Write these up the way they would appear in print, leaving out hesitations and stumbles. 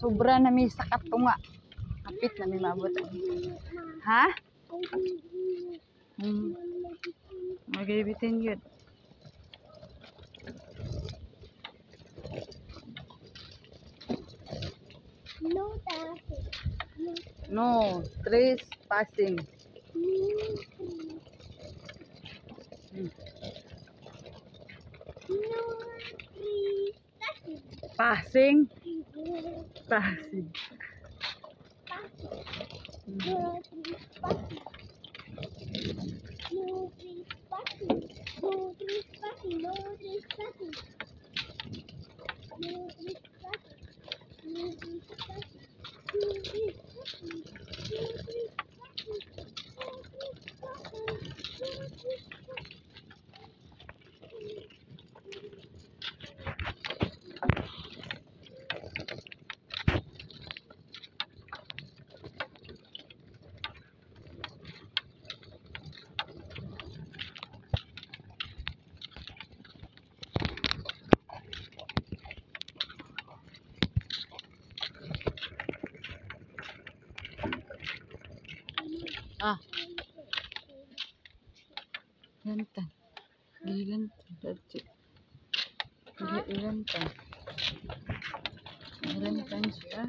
Sobra na may sakat to nga. Kapit na may mabot. Ha? Magibitin yun. No, trespassing. Passing. Passing. Lantan. Lantan siya.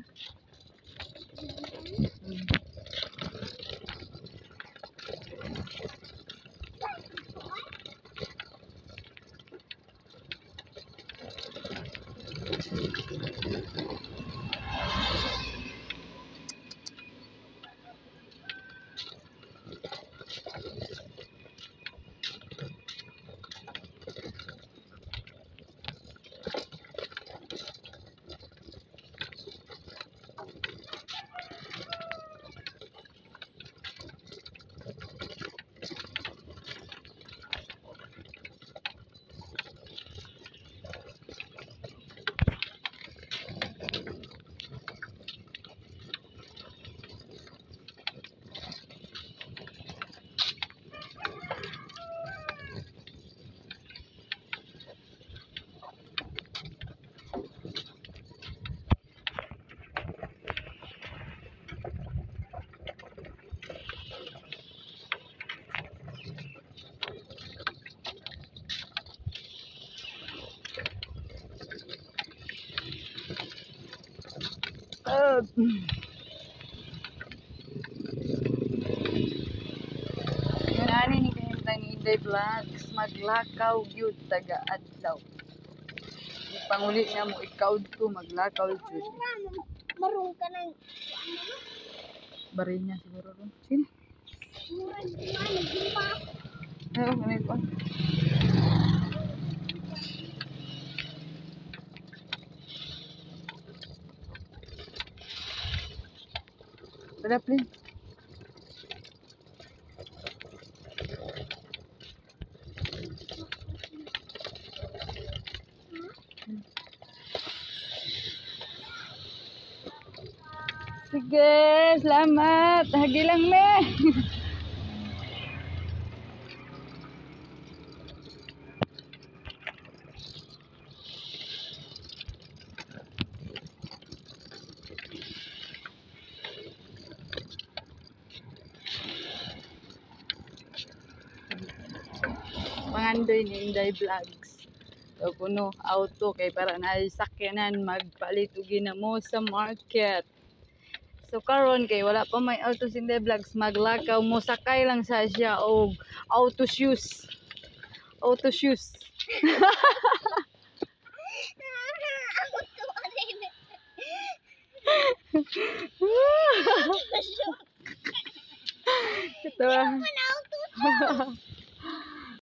Yan ni kahintay ni Inday Vlogs maglakaw gyud taga-adlaw. Ipanguli na mo ikaw ko maglakaw gyud. Marung ka nang Bari niya siguro ron. Sino? Ayun, ganito pa. Tara, please. Sige, salamat. Hagi lang me. Mangandoy ni Inday Vlogs. So, puno auto kay para na sakyanan magpalit og ginamo sa market. So karon kay wala pa may auto si Inday Vlogs maglakaw mo sakay lang sa siya og auto shoes. Auto shoes. Katawa.